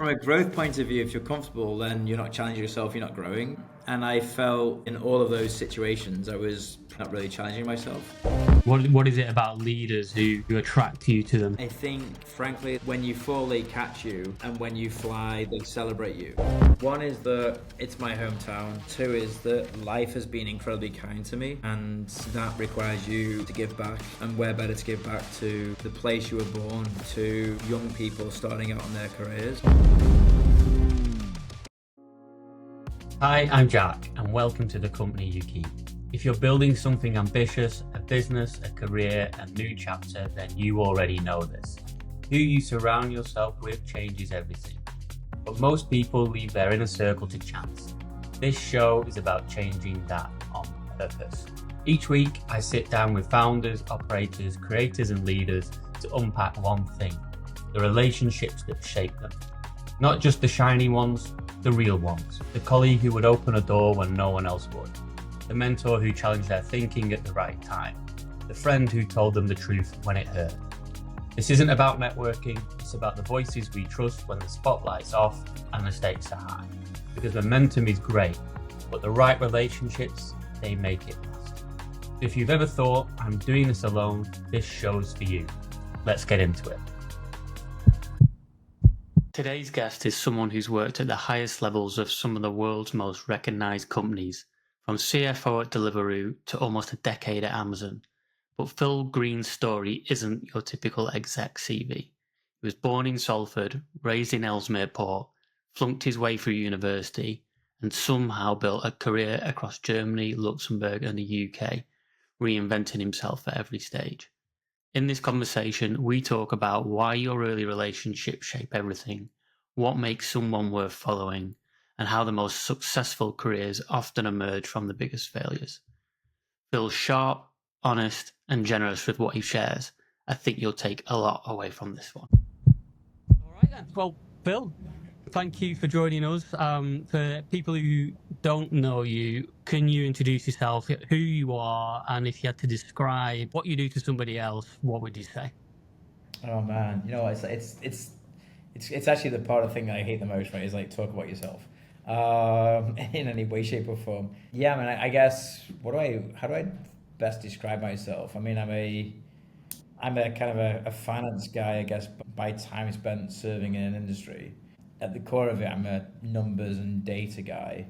a growth point of view, if you're comfortable, then you're not challenging yourself, you're not growing. And I felt in all of those situations, I was not really challenging myself. What is it about leaders who attract you to them? I think, frankly, when you fall, they catch you, and when you fly, they celebrate you. One is that it's my hometown. Two is that life has been incredibly kind to me, and that requires you to give back. And where better to give back to the place you were born, to young people starting out on their careers. Hi, I'm Jack, and welcome to The Company You Keep. If you're building something ambitious, a business, a career, a new chapter, then you already know this. Who you surround yourself with changes everything. But most people leave their inner circle to chance. This show is about changing that on purpose. Each week, I sit down with founders, operators, creators, and leaders to unpack one thing: the relationships that shape them. Not just the shiny ones, the real ones. The colleague who would open a door when no one else would. The mentor who challenged their thinking at the right time. The friend who told them the truth when it hurt. This isn't about networking, it's about the voices we trust when the spotlight's off and the stakes are high. Because momentum is great, but the right relationships, they make it last. If you've ever thought, I'm doing this alone, this show's for you. Let's get into it. Today's guest is someone who's worked at the highest levels of some of the world's most recognized companies, from CFO at Deliveroo to almost a decade at Amazon. But Phil Green's story isn't your typical exec CV. He was born in Salford, raised in Ellesmere Port, flunked his way through university, and somehow built a career across Germany, Luxembourg, and the UK, reinventing himself at every stage. In this conversation, we talk about why your early relationships shape everything, what makes someone worth following, and how the most successful careers often emerge from the biggest failures. Phil's sharp, honest, and generous with what he shares. I think you'll take a lot away from this one. All right then. Well, Phil, thank you for joining us. For people who don't know you, can you introduce yourself, who you are, and if you had to describe what you do to somebody else, what would you say? Oh man, it's actually the part of the thing that I hate the most, right? Is like talk about yourself, in any way, shape, or form. Yeah, I mean, I guess how do I best describe myself? I mean, I'm a kind of a finance guy, I guess, by time spent serving in an industry. At the core of it, I'm a numbers and data guy,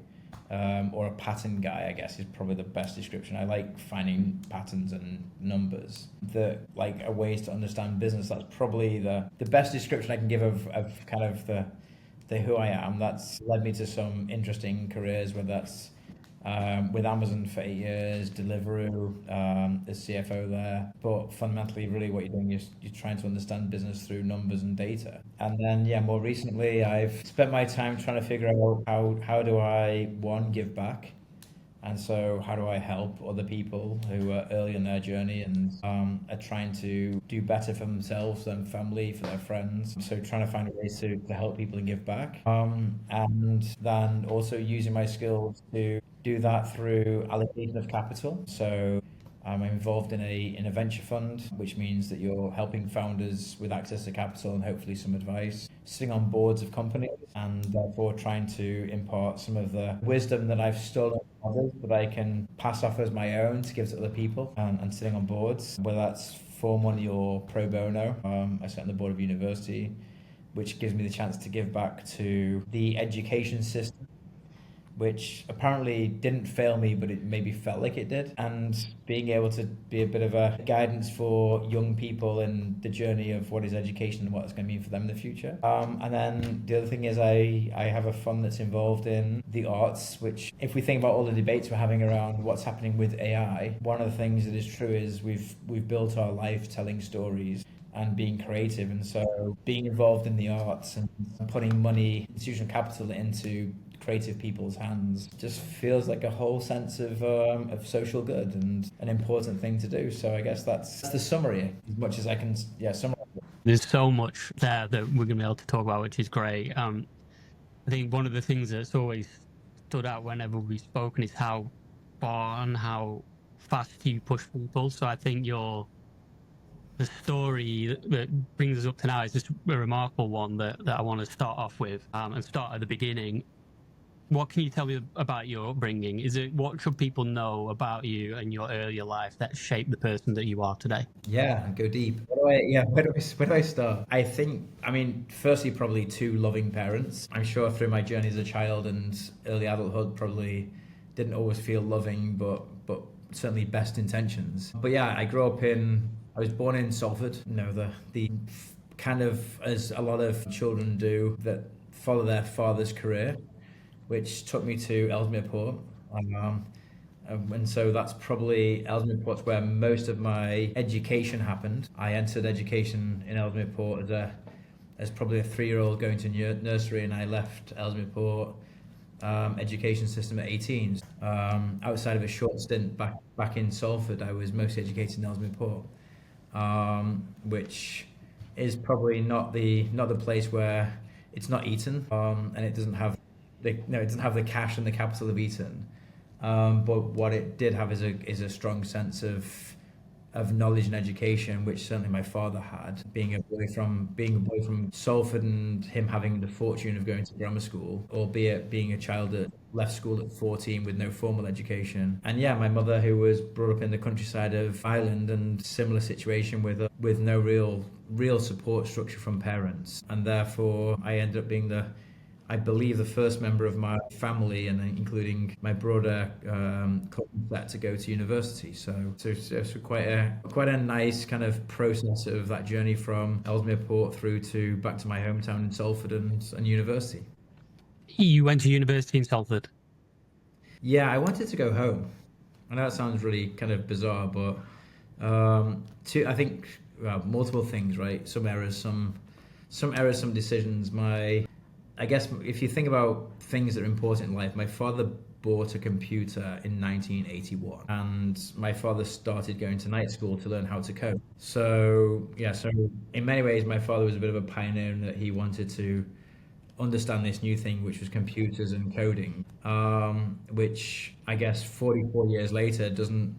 or a pattern guy, I guess, is probably the best description. I like finding patterns and numbers that like are ways to understand business. That's probably the best description I can give of kind of the who I am. That's led me to some interesting careers, whether that's with Amazon for 8 years, Deliveroo as CFO there. But fundamentally, really what you're doing is you're trying to understand business through numbers and data. And then, yeah, more recently, I've spent my time trying to figure out how do I, one, give back. And so, how do I help other people who are early in their journey and are trying to do better for themselves and family, for their friends? So, trying to find ways to help people and give back. And then also using my skills to do that through allocation of capital. So, I'm involved in a venture fund, which means that you're helping founders with access to capital and hopefully some advice, sitting on boards of companies, and therefore trying to impart some of the wisdom that I've stolen from others that I can pass off as my own to give to other people, and sitting on boards, whether that's for money or pro bono. I sit on the board of university, which gives me the chance to give back to the education system, which apparently didn't fail me, but it maybe felt like it did. And being able to be a bit of a guidance for young people in the journey of what is education and what it's going to mean for them in the future. And then the other thing is I have a fund that's involved in the arts, which if we think about all the debates we're having around what's happening with AI, one of the things that is true is we've built our life telling stories and being creative. And so being involved in the arts and putting money, institutional capital into creative people's hands just feels like a whole sense of social good and an important thing to do. So I guess that's the summary, as much as I can, yeah, summarize it. There's so much there that we're going to be able to talk about, which is great. I think one of the things that's always stood out whenever we've spoken is how far and how fast you push people. So I think you're The story that brings us up to now is just a remarkable one that I want to start off with, and start at the beginning. What can you tell me about your upbringing? What should people know about you and your earlier life that shaped the person that you are today? Yeah, go deep. Where do I start? I mean, firstly, probably two loving parents. I'm sure through my journey as a child and early adulthood, probably didn't always feel loving, but certainly best intentions. But yeah, I was born in Salford. You know, the kind of, as a lot of children do, that follow their father's career, which took me to Ellesmere Port. Um, and so that's probably Ellesmere Port's where most of my education happened. I entered education in Ellesmere Port as probably a 3-year-old going to nursery, and I left Ellesmere Port education system at 18. Outside of a short stint back in Salford, I was mostly educated in Ellesmere Port, which is probably not the place where it's not Eton, and it doesn't have it doesn't have the cash and the capital of Eton. But what it did have is a strong sense of knowledge and education, which certainly my father had. Being a boy from Salford, and him having the fortune of going to grammar school, albeit being a child that left school at 14 with no formal education. And yeah, my mother, who was brought up in the countryside of Ireland, and similar situation with no real support structure from parents, and therefore I ended up being I believe the first member of my family, and including my broader cousin set, to go to university. So quite a nice kind of process of that journey from Ellesmere Port through to back to my hometown in Salford and university. You went to university in Salford. Yeah, I wanted to go home. I know that sounds really kind of bizarre, but I think multiple things, right? Some errors, some decisions. I guess if you think about things that are important in life, my father bought a computer in 1981, and my father started going to night school to learn how to code. So yeah, so in many ways, my father was a bit of a pioneer in that he wanted to understand this new thing, which was computers and coding, which I guess 44 years later doesn't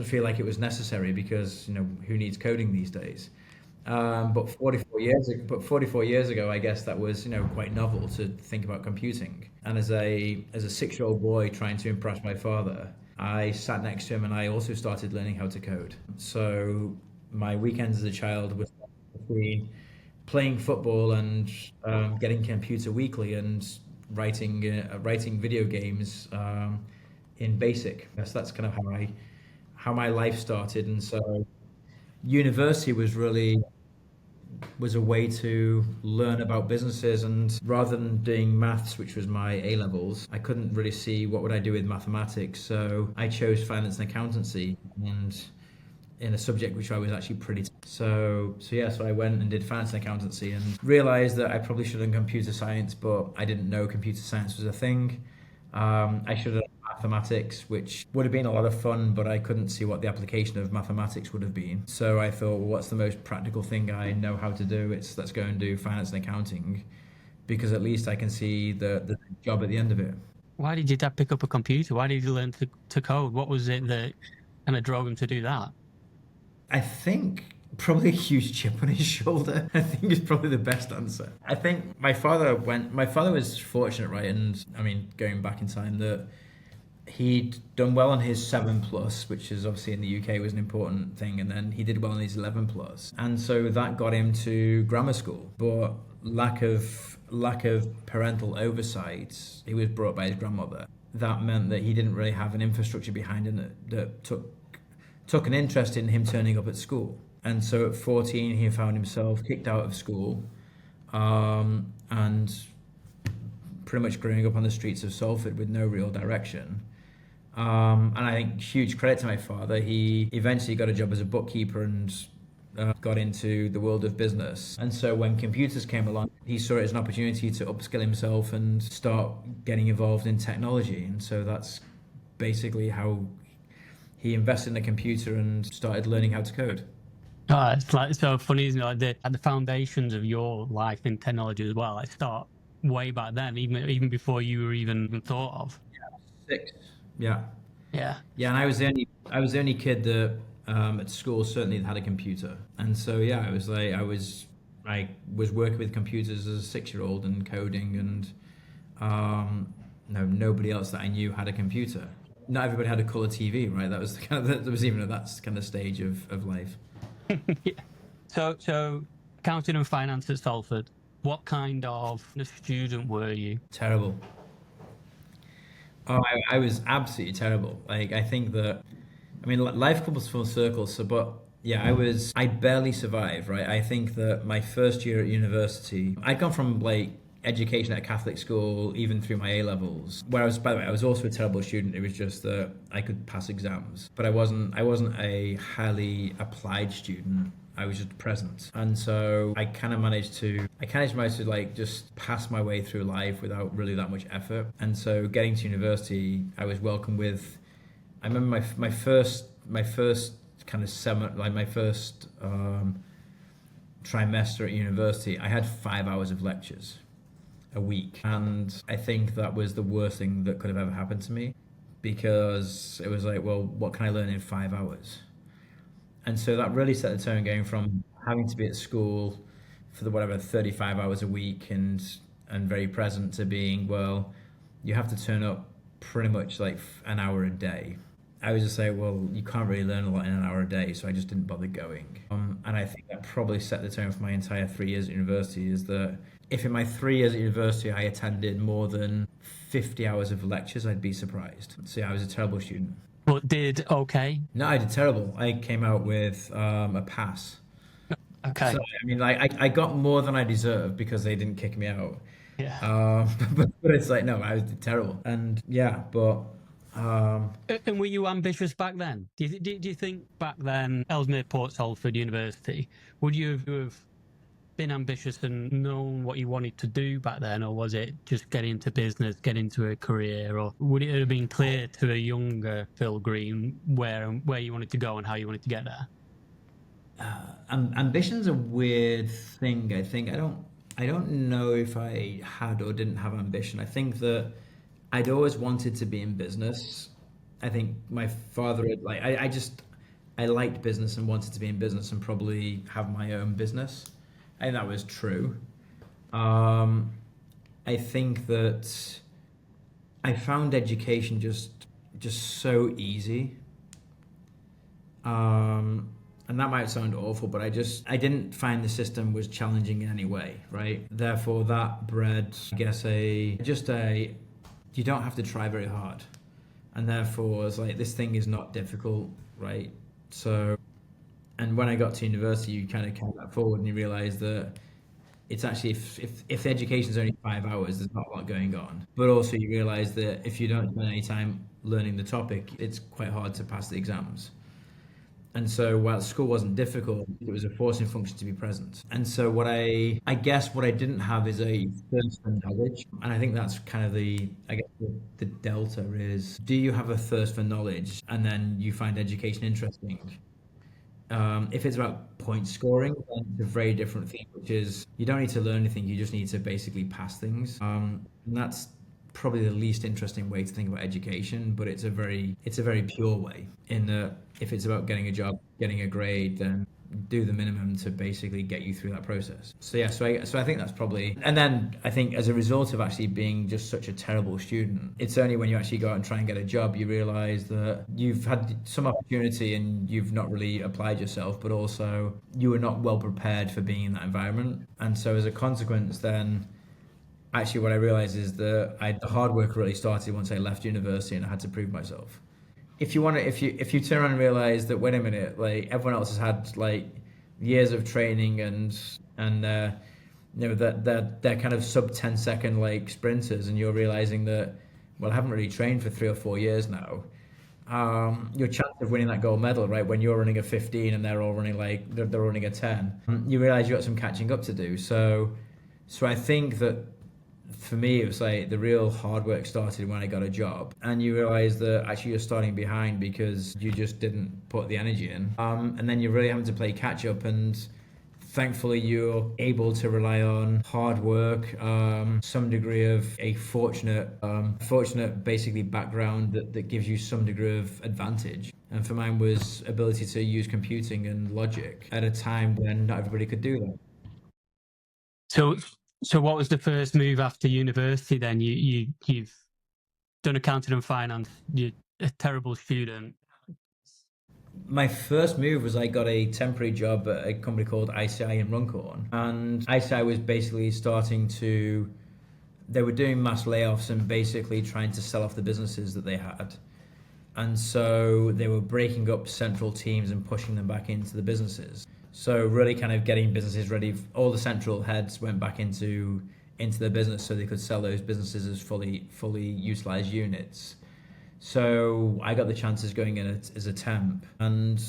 feel like it was necessary, because who needs coding these days? But 44 years ago, I guess that was quite novel to think about computing. And as a 6-year-old boy trying to impress my father, I sat next to him and I also started learning how to code. So my weekends as a child was between playing football and getting Computer Weekly and writing video games in BASIC. That's kind of how my life started. And so university was a way to learn about businesses, and rather than doing maths, which was my A levels, I couldn't really see what would I do with mathematics, so I chose finance and accountancy, and in a subject which I was actually so I went and did finance and accountancy, and realized that I probably should have done computer science, but I didn't know computer science was a thing. I should have done mathematics, which would have been a lot of fun, but I couldn't see what the application of mathematics would have been. So I thought, well, what's the most practical thing I know how to do? Let's go and do finance and accounting, because at least I can see the job at the end of it. Why did your dad pick up a computer? Why did you learn to code? What was it that kind of drove him to do that? I think probably a huge chip on his shoulder. I think is probably the best answer. I think my father was fortunate, right? And I mean, going back in time, that he'd done well on his 7+, which is obviously in the UK was an important thing, and then he did well on his 11+, and so that got him to grammar school. But lack of parental oversight, he was brought up by his grandmother. That meant that he didn't really have an infrastructure behind him that took an interest in him turning up at school. And so at 14, he found himself kicked out of school, and pretty much growing up on the streets of Salford with no real direction. And I think huge credit to my father. He eventually got a job as a bookkeeper and got into the world of business. And so when computers came along, he saw it as an opportunity to upskill himself and start getting involved in technology. And so that's basically how he invested in a computer and started learning how to code. Oh, it's like so funny, isn't it? Like the foundations of your life in technology as well. I start way back then, even before you were even thought of. 6. Yeah. Yeah. Yeah, and I was the only kid that at school certainly had a computer, and so yeah, I was working with computers as a 6-year-old and coding, and no, nobody else that I knew had a computer. Not everybody had a color TV, right? That was the kind of that was even at that kind of stage of life. Yeah. So accounting and finance at Salford. What kind of student were you? Terrible. Oh, I was absolutely terrible. Like, I think that, I mean, life comes full circle. So, but yeah, I barely survived, right? I think that my first year at university, I'd gone from like education at a Catholic school, even through my A levels, where by the way, I was also a terrible student. It was just that I could pass exams, but I wasn't a highly applied student. I was just present. And so I kind of managed to like just pass my way through life without really that much effort. And so getting to university, I was welcomed with, I remember my first kind of like my first trimester at university, I had 5 hours of lectures a week. And I think that was the worst thing that could have ever happened to me, because it was like, well, what can I learn in 5 hours? And so that really set the tone, going from having to be at school for the whatever 35 hours a week and very present, to being, well, you have to turn up pretty much like an hour a day. I was just like, well, you can't really learn a lot in an hour a day, so I just didn't bother going. And I think that probably set the tone for my entire 3 years at university, is that if in my 3 years at university I attended more than 50 hours of lectures, I'd be surprised. So yeah, I was a terrible student. But did okay? No, I did terrible. I came out with a pass. Okay. So, I mean, like, I got more than I deserved because they didn't kick me out. Yeah. But it's like, no, I was terrible. And yeah, but And were you ambitious back then? Do you think back then, Ellesmere, Port Salford University, would you have been ambitious and known what you wanted to do back then, or was it just get into business, get into a career, or would it have been clear to a younger Phil Green where you wanted to go and how you wanted to get there? ambition's a weird thing. I don't know if I had or didn't have ambition. I think that I'd always wanted to be in business. I think my father had like I liked business and wanted to be in business and probably have my own business. And that was true. Um, I think that I found education just so easy. And that might sound awful, but I didn't find the system was challenging in any way, right? Therefore, that bred, I guess, you don't have to try very hard, and therefore it's like, this thing is not difficult, right? So, and when I got to university, you kind of carry that forward and you realize that it's actually, if the education is only 5 hours, there's not a lot going on. But also you realize that if you don't spend any time learning the topic, it's quite hard to pass the exams. And so while school wasn't difficult, it was a forcing function to be present. And so I guess what I didn't have is a thirst for knowledge. And I think that's kind of the delta is, do you have a thirst for knowledge and then you find education interesting? If it's about point scoring, then it's a very different thing, which is you don't need to learn anything, you just need to basically pass things. And that's probably the least interesting way to think about education, but it's a very pure way, in that if it's about getting a job, getting a grade, then do the minimum to basically get you through that process. So yeah, so I think that's probably, and then I think as a result of actually being just such a terrible student, it's only when you actually go out and try and get a job you realize that you've had some opportunity and you've not really applied yourself, but also you were not well prepared for being in that environment. And so as a consequence, then actually what I realized is that the hard work really started once I left university and I had to prove myself. If you turn around and realize that, wait a minute, like everyone else has had like years of training and that they're kind of sub 10-second like sprinters, and you're realizing that, well, I haven't really trained for 3 or 4 years now. Your chance of winning that gold medal, right, when you're running a 15 and they're all running they're running a 10, you realize you've got some catching up to do. So I think that for me, it was like the real hard work started when I got a job, and you realize that actually you're starting behind because you just didn't put the energy in. And then you're really having to play catch up, and thankfully you're able to rely on hard work, some degree of a fortunate basically background that gives you some degree of advantage. And for mine was ability to use computing and logic at a time when not everybody could do that. So, so what was the first move after university then? You've done accounting and finance. You're a terrible student. My first move was I got a temporary job at a company called ICI in Runcorn. And ICI was basically they were doing mass layoffs and basically trying to sell off the businesses that they had. And so they were breaking up central teams and pushing them back into the businesses. So really kind of getting businesses ready. All the central heads went back into the business so they could sell those businesses as fully utilized units. So I got the chances going in as a temp, and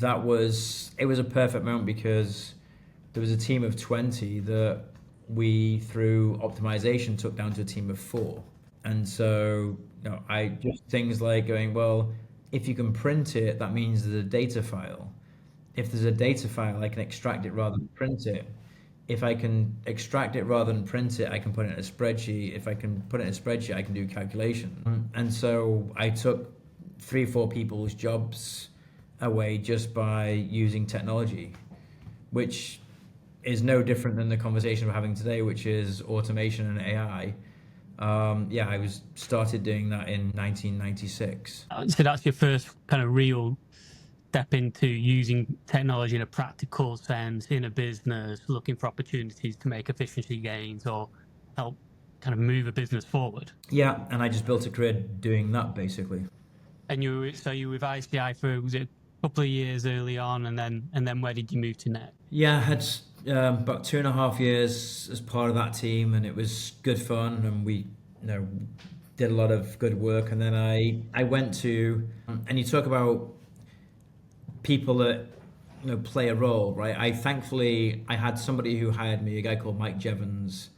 it was a perfect moment because there was a team of 20 that we, through optimization, took down to a team of 4. And so, I just things like going, well, if you can print it, that means there's a data file. If there's a data file, I can extract it rather than print it. If I can extract it rather than print it, I can put it in a spreadsheet. If I can put it in a spreadsheet, I can do calculation. And so I took 3-4 people's jobs away just by using technology, which is no different than the conversation we're having today, which is automation and AI. I started doing that in 1996. So that's your first kind of real step into using technology in a practical sense in a business, looking for opportunities to make efficiency gains or help kind of move a business forward. Yeah, and I just built a career doing that basically. And you were with ICI for, was it a couple of years early on, and then where did you move to next? Yeah, I had about 2.5 years as part of that team, and it was good fun, and we did a lot of good work. And then I went to, and you talk about people that play a role, right? I had somebody who hired me, a guy called Mike Jevons,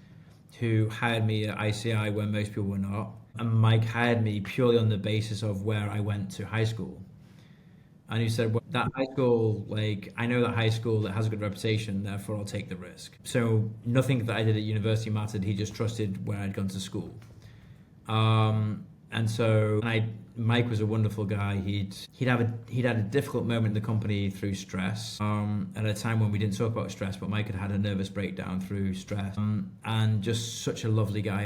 who hired me at ICI when most people were not. And Mike hired me purely on the basis of where I went to high school. And he said, well, that high school, I know that high school that has a good reputation, therefore I'll take the risk. So nothing that I did at university mattered. He just trusted where I'd gone to school. Mike was a wonderful guy. He'd had a difficult moment in the company through stress. At a time when we didn't talk about stress, but Mike had a nervous breakdown through stress. And just such a lovely guy,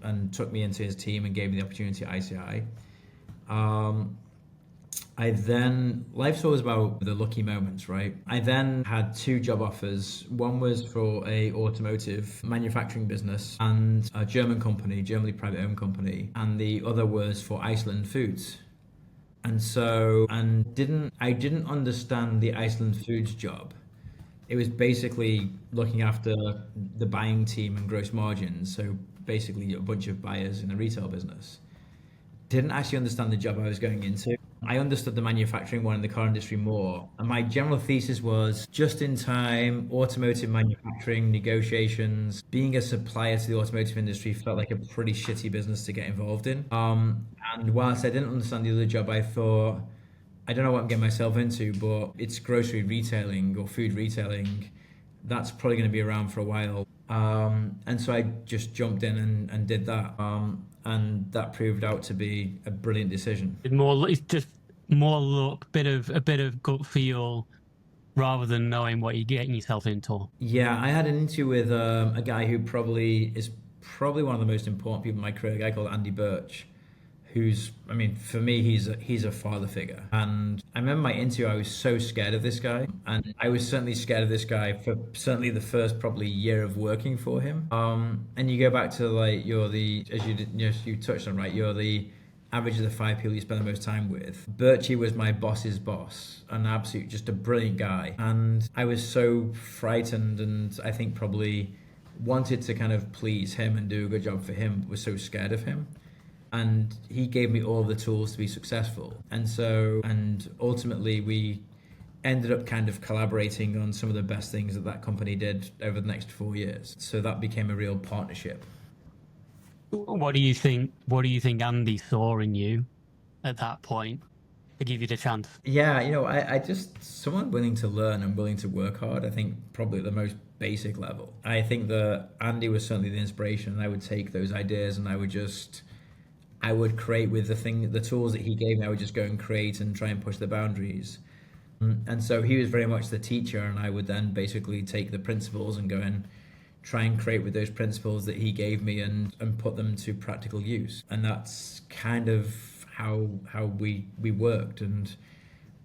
and took me into his team and gave me the opportunity at ICI. Life's always about the lucky moments, right? I then had 2 job offers. One was for a automotive manufacturing business and a German company, Germany private owned company, and the other was for Iceland Foods. And so, I didn't understand the Iceland Foods job. It was basically looking after the buying team and gross margins, so basically a bunch of buyers in the retail business. Didn't actually understand the job I was going into. I understood the manufacturing one in the car industry more. And my general thesis was just in time, automotive manufacturing, negotiations, being a supplier to the automotive industry felt like a pretty shitty business to get involved in. And whilst I didn't understand the other job, I thought, I don't know what I'm getting myself into, but it's grocery retailing or food retailing. That's probably going to be around for a while. And so I just jumped in and did that. And that proved out to be a brilliant decision. It's just more luck, a bit of gut feel, rather than knowing what you're getting yourself into. Yeah, I had an interview with a guy who is probably one of the most important people in my career, a guy called Andy Birch, for me, he's a father figure. And I remember my interview, I was so scared of this guy. And I was certainly scared of this guy for certainly the first probably year of working for him. And you go back to as you touched on, right, you're the average of the 5 people you spend the most time with. Birchie was my boss's boss, just a brilliant guy. And I was so frightened, and I think probably wanted to kind of please him and do a good job for him, but was so scared of him. And he gave me all the tools to be successful. And ultimately we ended up kind of collaborating on some of the best things that company did over the next 4 years. So that became a real partnership. What do you think Andy saw in you at that point to give you the chance? Yeah, I just, someone willing to learn and willing to work hard, I think probably at the most basic level. I think that Andy was certainly the inspiration, and I would take those ideas and I would create with the tools that he gave me. I would just go and create and try and push the boundaries. And so he was very much the teacher, and I would then basically take the principles and go and try and create with those principles that he gave me and put them to practical use. And that's kind of how we worked. And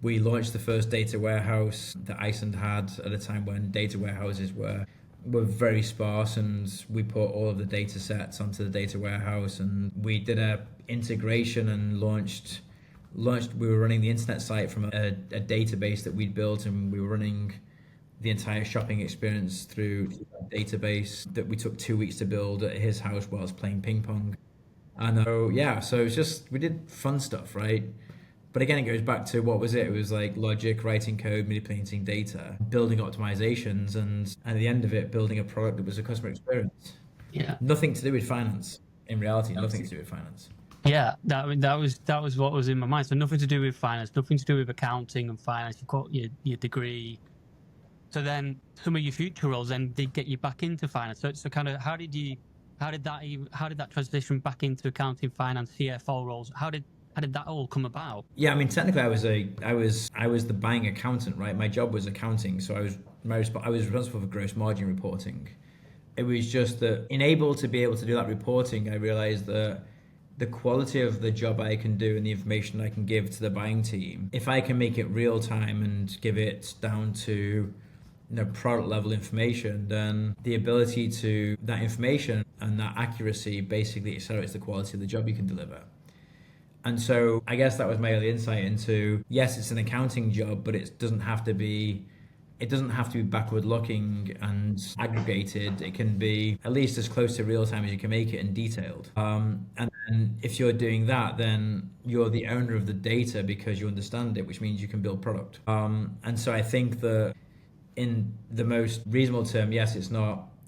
we launched the first data warehouse that Iceland had at a time when data warehouses were very sparse, and we put all of the data sets onto the data warehouse, and we did a integration and launched we were running the internet site from a database that we'd built, and we were running the entire shopping experience through that database that we took 2 weeks to build at his house while I was playing ping pong. And so it's just, we did fun stuff, right? But again, it goes back to what was it? It was like logic, writing code, manipulating data, building optimizations, and at the end of it, building a product that was a customer experience. Yeah. Nothing to do with finance. In reality, nothing to do with finance. Yeah, that was what was in my mind. So nothing to do with finance, nothing to do with accounting and finance. You got your degree. So then some of your future roles then did get you back into finance. So kind of how did that transition back into accounting, finance, CFO roles? How did that all come about? Yeah, I mean, technically, I was the buying accountant, right? My job was accounting, so I was responsible for gross margin reporting. It was just that, to be able to do that reporting, I realized that the quality of the job I can do and the information I can give to the buying team, if I can make it real time and give it down to product level information, then the ability to that information and that accuracy basically accelerates the quality of the job you can deliver. And so I guess that was my early insight into, yes, it's an accounting job, but it doesn't have to be backward looking and aggregated. It can be at least as close to real time as you can make it and detailed. And then if you're doing that, then you're the owner of the data because you understand it, which means you can build product. And so I think that in the most reasonable term, yes,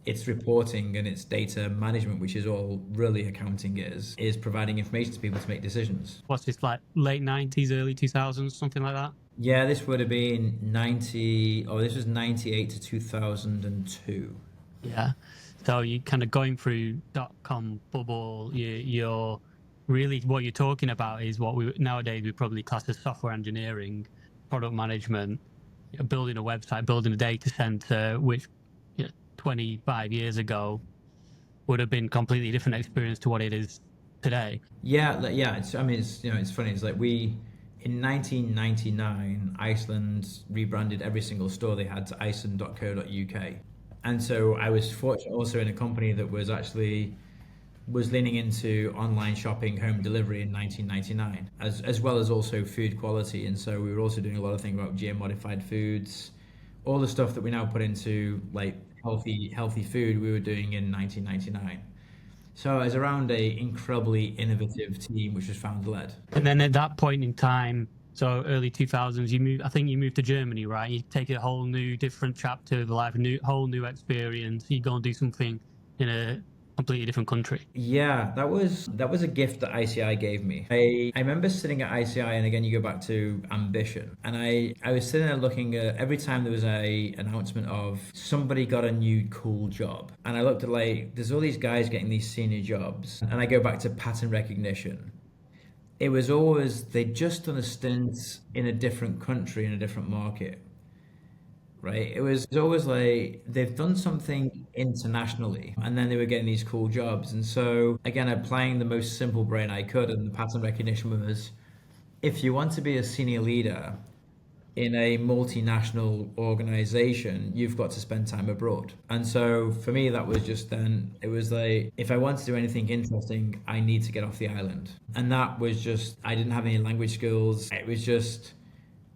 it's reporting and it's data management, which is all really accounting is providing information to people to make decisions. What's this, like late 90s, early 2000s, something like that? Yeah, this would have been this was 98 to 2002. Yeah. So you kind of going through .com bubble, you're really, what you're talking about is what nowadays we probably class as software engineering, product management, building a website, building a data center, which 25 years ago would have been completely different experience to what it is today. Yeah. It's funny. It's like in 1999, Iceland rebranded every single store they had to Iceland.co.uk. And so I was fortunate also in a company that was leaning into online shopping, home delivery in 1999, as well as also food quality. And so we were also doing a lot of things about GM modified foods, all the stuff that we now put into like healthy food we were doing in 1999. So I was around a incredibly innovative team, which was founder-led. And then at that point in time, so early 2000s, I think you moved to Germany, right? You take a whole new, different chapter of life, whole new experience. You go and do something in a completely different country. Yeah, that was a gift that ICI gave me. I remember sitting at ICI, and again, you go back to ambition. And I was sitting there looking at every time there was a announcement of somebody got a new cool job. And I looked at there's all these guys getting these senior jobs. And I go back to pattern recognition. It was always, they'd just done a stint in a different country, in a different market. Right? It was always like they've done something internationally and then they were getting these cool jobs. And so again, applying the most simple brain I could, and the pattern recognition was, if you want to be a senior leader in a multinational organization, you've got to spend time abroad. And so for me, that was just then, it was like, if I want to do anything interesting, I need to get off the island. And that was just, I didn't have any language skills. It was just,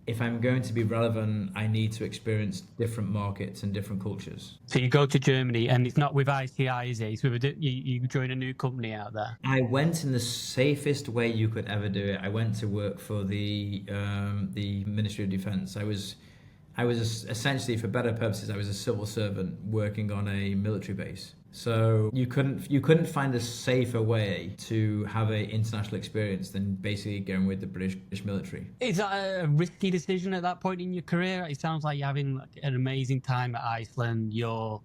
if I'm going to be relevant, I need to experience different markets and different cultures. So you go to Germany, and it's not with ICI, is it? It's with you join a new company out there. I went in the safest way you could ever do it. I went to work for the Ministry of Defence. I was essentially, for better purposes, I was a civil servant working on a military base. So you couldn't find a safer way to have an international experience than basically going with the British military. Is that a risky decision at that point in your career? It sounds like you're having an amazing time at Iceland. You're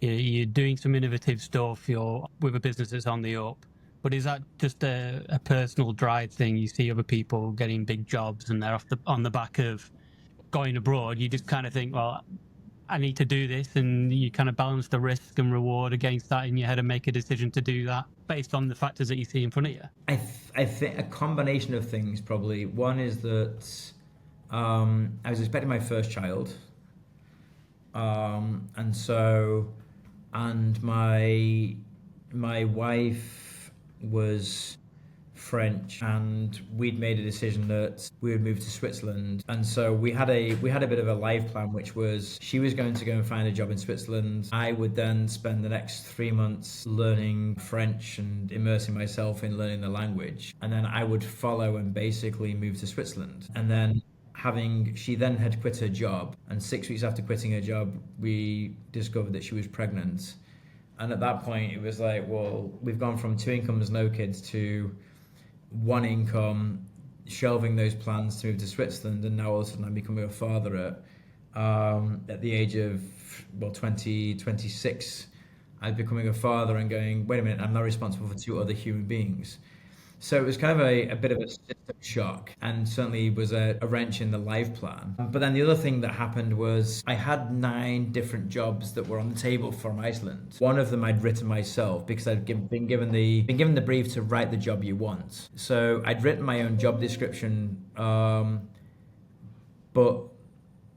doing some innovative stuff. You're with a business that's on the up. But is that just a personal drive thing? You see other people getting big jobs and they're on the back of going abroad. You just kind of think, well, I need to do this, and you kind of balance the risk and reward against that in your head and make a decision to do that based on the factors that you see in front of you. I think a combination of things probably. One is that I was expecting my first child, and so and my wife was French, and we'd made a decision that we would move to Switzerland. And so we had a bit of a life plan, which was she was going to go and find a job in Switzerland. I would then spend the next 3 months learning French and immersing myself in learning the language, and then I would follow and basically move to Switzerland. And then she then had quit her job, and 6 weeks after quitting her job, we discovered that she was pregnant. And at that point, it was like, well, we've gone from 2 incomes, no kids, to 1 income, shelving those plans to move to Switzerland, and now all of a sudden I'm becoming a father at the age of 26. I'm becoming a father and going, wait a minute, I'm now responsible for 2 other human beings. So it was kind of a bit of a system shock, and certainly was a wrench in the life plan. But then the other thing that happened was I had 9 different jobs that were on the table from Iceland. One of them I'd written myself because been given the brief to write the job you want. So I'd written my own job description, but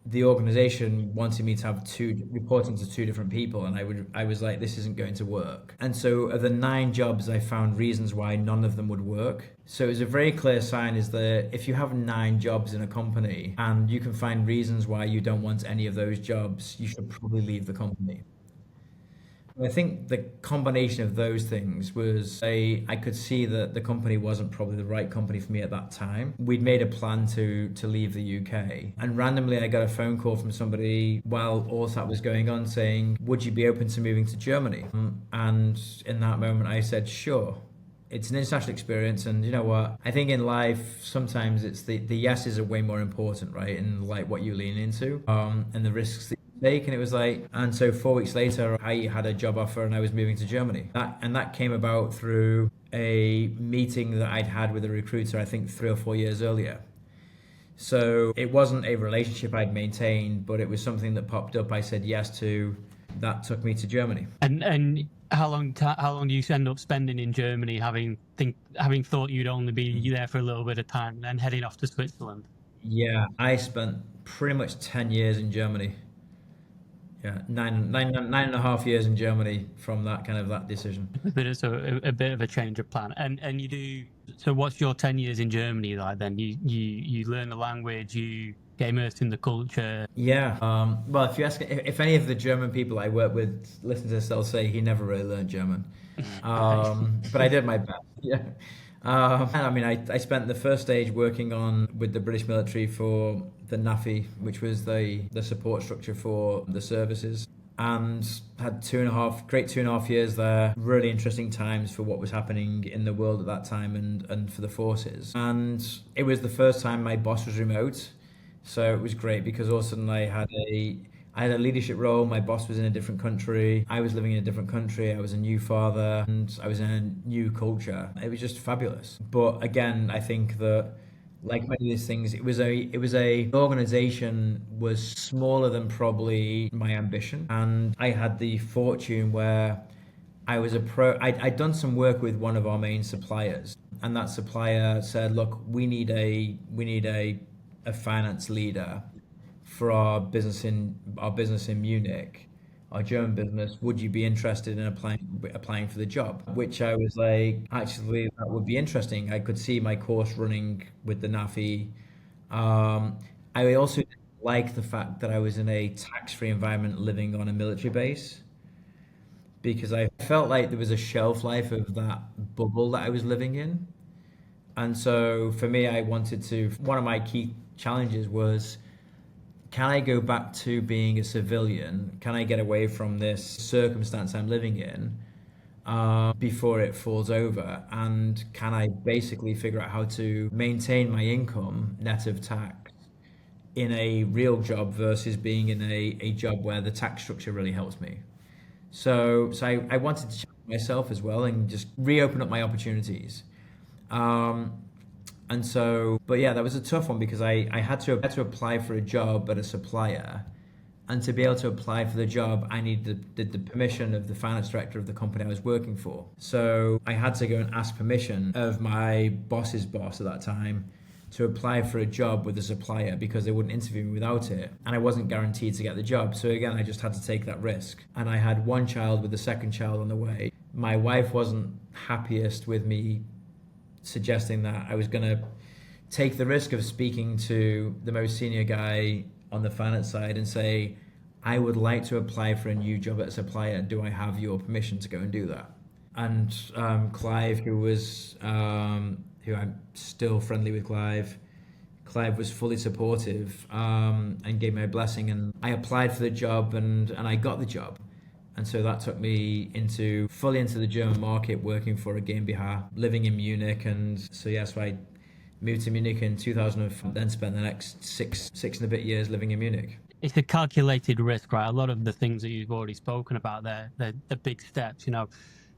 the organization wanted me to have reporting to 2 different people, and I was like, this isn't going to work. And so of the 9 jobs, I found reasons why none of them would work. So it was a very clear sign is that if you have 9 jobs in a company and you can find reasons why you don't want any of those jobs, you should probably leave the company. I think the combination of those things was I could see that the company wasn't probably the right company for me at that time. We'd made a plan to leave the UK, and randomly I got a phone call from somebody while all that was going on saying, would you be open to moving to Germany? And in that moment I said, sure. It's an international experience, and you know what? I think in life sometimes it's the yeses are way more important, right? And like what you lean into, and the risks that and it was like, and so 4 weeks later I had a job offer and I was moving to Germany. That came about through a meeting that I'd had with a recruiter, I think 3 or 4 years earlier. So it wasn't a relationship I'd maintained, but it was something that popped up. I said yes to. That took me to Germany. And how long do you end up spending in Germany, having thought you'd only be there for a little bit of time, and then heading off to Switzerland? Yeah, I spent pretty much 10 years in Germany. Yeah, nine and a half years in Germany from that decision. A bit of a change of plan, and you do. So, what's your 10 years in Germany like? Then you learn the language, you get immersed in the culture. Yeah. Well, if you ask if any of the German people I work with listen to this, they'll say he never really learned German. But I did my best. Yeah. I mean, I spent the first stage working with the British military for the NAFI, which was the support structure for the services, and had 2.5 years there. Really interesting times for what was happening in the world at that time and for the forces. And it was the first time my boss was remote, so it was great because all of a sudden I had a leadership role. My boss was in a different country. I was living in a different country. I was a new father, and I was in a new culture. It was just fabulous. But again, I think that, like many of these things, the organization was smaller than probably my ambition, and I had the fortune where I'd done some work with one of our main suppliers, and that supplier said, "Look, we need a finance leader for our business in Munich, our German business. Would you be interested in applying for the job?" Which I was like, actually, that would be interesting. I could see my course running with the NAFI. I also like the fact that I was in a tax-free environment living on a military base, because I felt like there was a shelf life of that bubble that I was living in. And so for me, one of my key challenges was, can I go back to being a civilian? Can I get away from this circumstance I'm living in before it falls over? And can I basically figure out how to maintain my income net of tax in a real job versus being in a job where the tax structure really helps me? So I wanted to challenge myself as well and just reopen up my opportunities. Um, and so, but yeah, that was a tough one because I had to apply for a job at a supplier. And to be able to apply for the job, I needed the permission of the finance director of the company I was working for. So I had to go and ask permission of my boss's boss at that time to apply for a job with the supplier because they wouldn't interview me without it. And I wasn't guaranteed to get the job. So again, I just had to take that risk. And I had one child with the second child on the way. My wife wasn't happiest with me suggesting that I was going to take the risk of speaking to the most senior guy on the finance side and say, I would like to apply for a new job at a supplier. Do I have your permission to go and do that? And Clive, who I'm still friendly with Clive was fully supportive and gave me a blessing. And I applied for the job and I got the job. And so that took me fully into the German market, working for a GmbH, living in Munich. And so I moved to Munich in 2005, then spent the next six and a bit years living in Munich. It's a calculated risk, right? A lot of the things that you've already spoken about there, the big steps,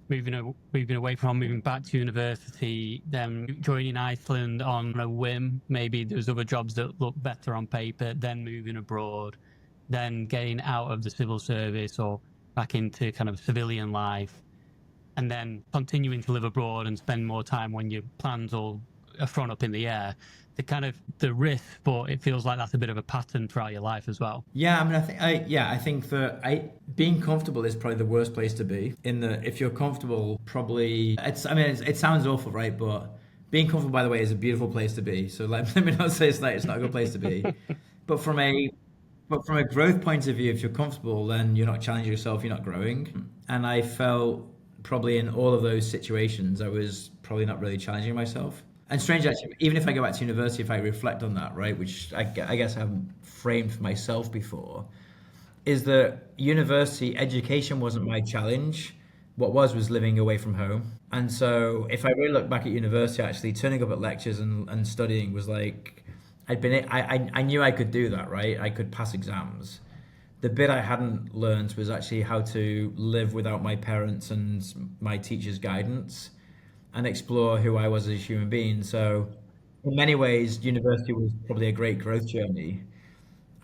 moving back to university, then joining Iceland on a whim. Maybe there's other jobs that look better on paper, then moving abroad, then getting out of the civil service or back into kind of civilian life, and then continuing to live abroad and spend more time when your plans all are thrown up in the air. The risk, but it feels like that's a bit of a pattern throughout your life as well. Yeah, I mean, I think that being comfortable is probably the worst place to be. If you're comfortable, probably it sounds awful, right? But being comfortable, by the way, is a beautiful place to be. So let me not say it's not a good place to be. But from a growth point of view, if you're comfortable, then you're not challenging yourself, you're not growing. And I felt probably in all of those situations, I was probably not really challenging myself. And strange, actually, even if I go back to university, if I reflect on that, right, which I guess I haven't framed for myself before, is that university education wasn't my challenge. What was living away from home. And so if I really look back at university, actually turning up at lectures and studying was like, I knew I could do that, right? I could pass exams. The bit I hadn't learned was actually how to live without my parents and my teacher's guidance and explore who I was as a human being. So in many ways, university was probably a great growth journey.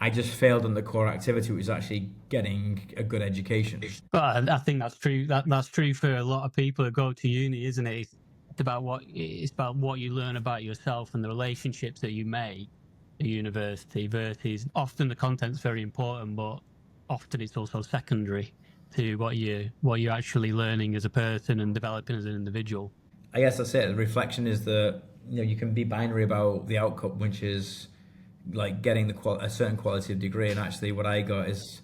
I just failed on the core activity, which was actually getting a good education. But I think that's true. That's true for a lot of people who go to uni, isn't it? It's about what you learn about yourself and the relationships that you make at university versus often the content's very important, but often it's also secondary to what you're actually learning as a person and developing as an individual. I guess that's it. The reflection is that you can be binary about the outcome, which is like getting a certain quality of degree. And actually, what I got is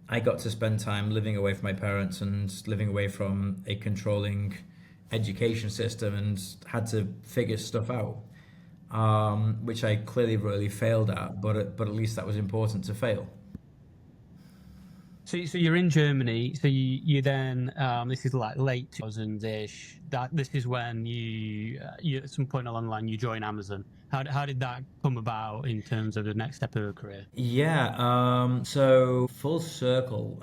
I got to spend time living away from my parents and living away from a controlling education system, and had to figure stuff out, which I clearly really failed at. But at least that was important to fail. So you're in Germany. So you then this is like late 2000s-ish. This is when you at some point along the line you join Amazon. How did that come about in terms of the next step of your career? Yeah. So full circle.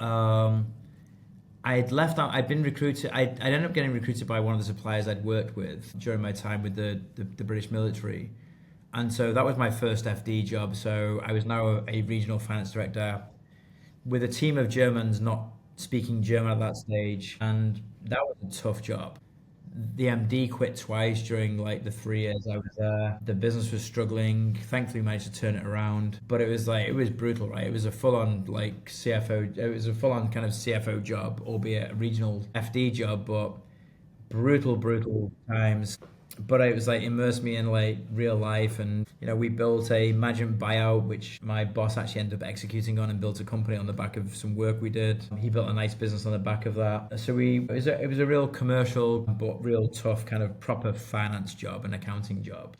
I'd left out. I'd been recruited. I'd ended up getting recruited by one of the suppliers I'd worked with during my time with the British military, and so that was my first FD job. So I was now a regional finance director with a team of Germans not speaking German at that stage, and that was a tough job. The MD quit twice during like the 3 years I was there. The business was struggling. Thankfully, we managed to turn it around, but it was brutal, right? It was a full-on like CFO. It was a full-on kind of CFO job, albeit a regional FD job, but brutal times. But it was like immersed me in like real life, and we built a management buyout, which my boss actually ended up executing on, and built a company on the back of some work we did. He built a nice business on the back of that. So it was a real commercial but real tough kind of proper finance job and accounting job.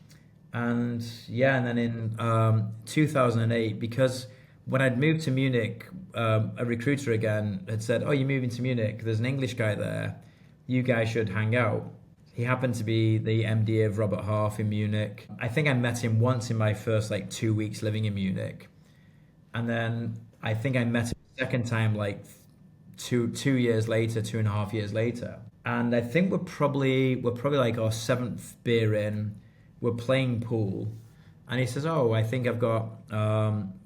And yeah, and then in 2008, because when I'd moved to Munich, a recruiter again had said, "Oh, you're moving to Munich. There's an English guy there. You guys should hang out." He happened to be the MD of Robert Half in Munich. I think I met him once in my first like 2 weeks living in Munich. And then I think I met him a second time like two and a half years later. and I think we're probably like our seventh beer in. We're playing pool, and he says, "Oh, I think I've got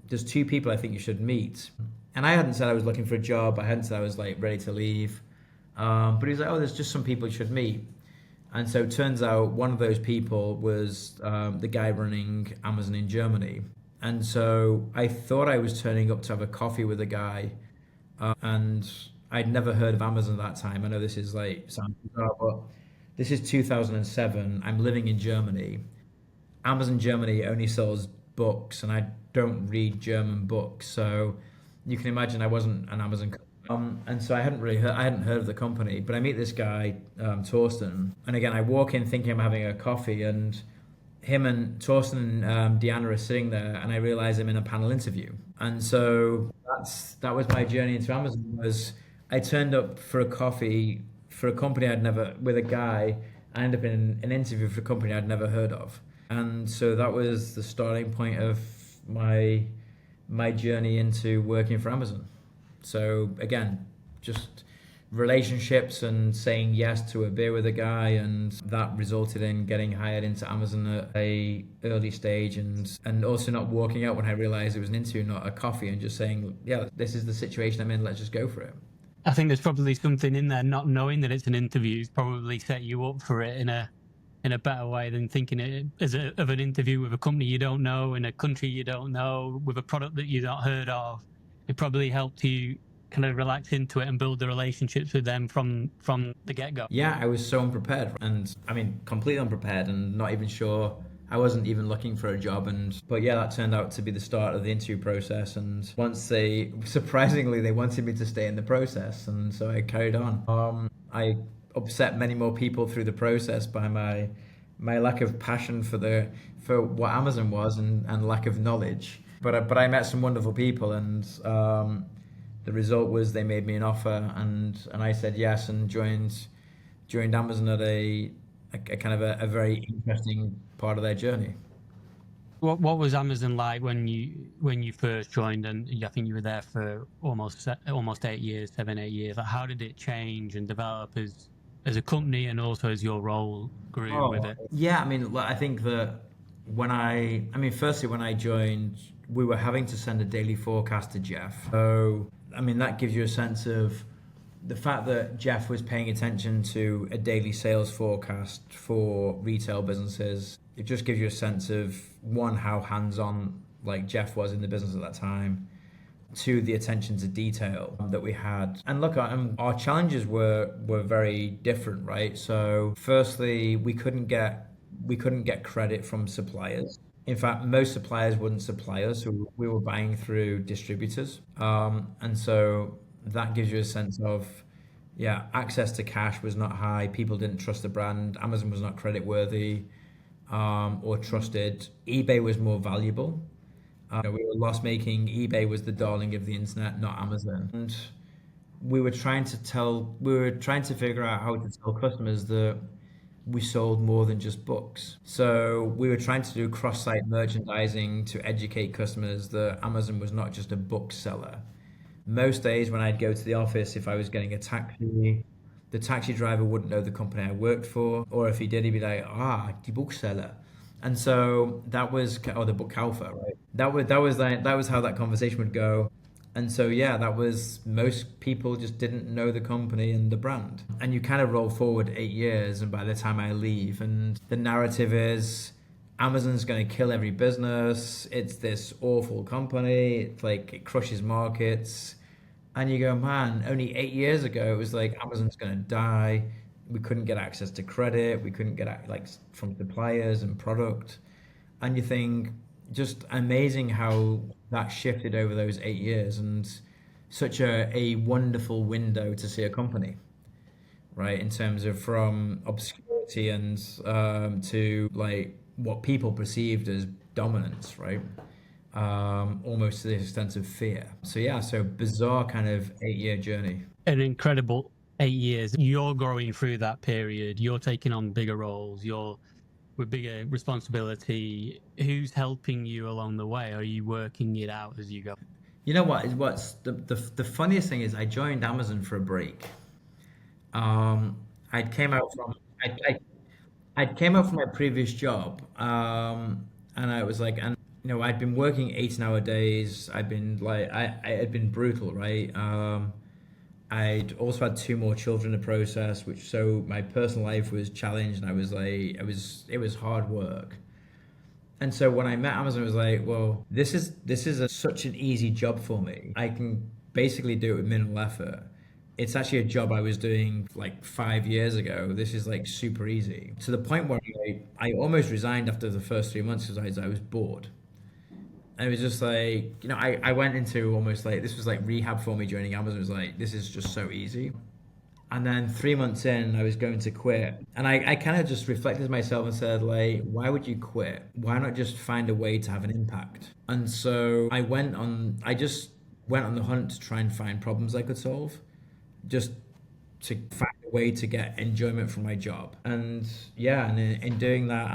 there's two people I think you should meet." And I hadn't said I was looking for a job. I hadn't said I was like ready to leave. But he's like, "Oh, there's just some people you should meet." And so it turns out one of those people was the guy running Amazon in Germany. And so I thought I was turning up to have a coffee with a guy, and I'd never heard of Amazon at that time. I know this is like sounds bizarre, but this is 2007. I'm living in Germany. Amazon Germany only sells books, and I don't read German books, so you can imagine I wasn't an Amazon. And so I hadn't heard of the company, but I meet this guy, Torsten, and again I walk in thinking I'm having a coffee, and him and Torsten and Deanna are sitting there, and I realize I'm in a panel interview. And so that was my journey into Amazon. Was I turned up for a coffee for a company I'd never with a guy. I ended up in an interview for a company I'd never heard of, and so that was the starting point of my journey into working for Amazon. So again, just relationships and saying yes to a beer with a guy, and that resulted in getting hired into Amazon at a early stage, and also not walking out when I realized it was an interview, not a coffee, and just saying, yeah, this is the situation I'm in, let's just go for it. I think there's probably something in there, not knowing that it's an interview has probably set you up for it in a better way than thinking it of an interview with a company you don't know, in a country you don't know, with a product that you've not heard of. It probably helped you kind of relax into it and build the relationships with them from the get-go. Yeah, I was so unprepared, and I mean, completely unprepared, and not even sure. I wasn't even looking for a job, but yeah, that turned out to be the start of the interview process. And once surprisingly, they wanted me to stay in the process, and so I carried on. I upset many more people through the process by my lack of passion for what Amazon was, and lack of knowledge. But I met some wonderful people, and the result was they made me an offer, and I said yes, and joined Amazon at a kind of a very interesting part of their journey. What was Amazon like when you first joined? And I think you were there for almost 8 years, 7, 8 years. Like, how did it change and develop as a company, and also as your role grew with it? Yeah, I mean, I think that firstly, when I joined, we were having to send a daily forecast to Jeff. So, I mean, that gives you a sense of the fact that Jeff was paying attention to a daily sales forecast for retail businesses. It just gives you a sense of, one, how hands-on like Jeff was in the business at that time, two, the attention to detail that we had. And look, our challenges were very different, right? So firstly, we couldn't get credit from suppliers. In fact, most suppliers wouldn't supply us, so we were buying through distributors. And so that gives you a sense of, yeah, access to cash was not high. People didn't trust the brand. Amazon was not credit worthy, or trusted. eBay was more valuable. We were loss making. eBay was the darling of the internet, not Amazon. And we were trying to figure out how to tell customers that we sold more than just books. So we were trying to do cross-site merchandising to educate customers that Amazon was not just a book seller. Most days when I'd go to the office, if I was getting a taxi, the taxi driver wouldn't know the company I worked for, or if he did, he'd be like, the bookseller. And so that was, or the book alpha, right? That was how that conversation would go. And so, yeah, that was, most people just didn't know the company and the brand. And you kind of roll forward 8 years, and by the time I leave, and the narrative is Amazon's going to kill every business. It's this awful company. It's like, it crushes markets. And you go, man, only 8 years ago, it was like Amazon's going to die. We couldn't get access to credit. We couldn't get from suppliers and product. And you think, just amazing how that shifted over those 8 years, and such a wonderful window to see a company, right? In terms of from obscurity and to like what people perceived as dominance, right? Almost to the extent of fear. So yeah, so bizarre kind of 8 year journey. An incredible 8 years. You're growing through that period. You're taking on bigger roles. You're with bigger responsibility. Who's helping you along the way? Are you working it out as you go? You know what's the funniest thing is, I joined Amazon for a break. I came out from I came out from my previous job, and I was like, and I'd been working 18-hour days. I'd been like, I had been brutal, right? I'd also had two more children in the process, which so my personal life was challenged, and I was like, it was hard work. And so when I met Amazon, I was like, well, this is such an easy job for me. I can basically do it with minimal effort. It's actually a job I was doing like 5 years ago. This is like super easy to the point where I almost resigned after the first 3 months because I was bored. And it was just like, I went into almost like this was like rehab for me joining Amazon. It was like, this is just so easy. And then 3 months in, I was going to quit. And I kind of just reflected to myself and said, like, why would you quit? Why not just find a way to have an impact? And so I just went on the hunt to try and find problems I could solve, just to find a way to get enjoyment from my job. And yeah, and in doing that,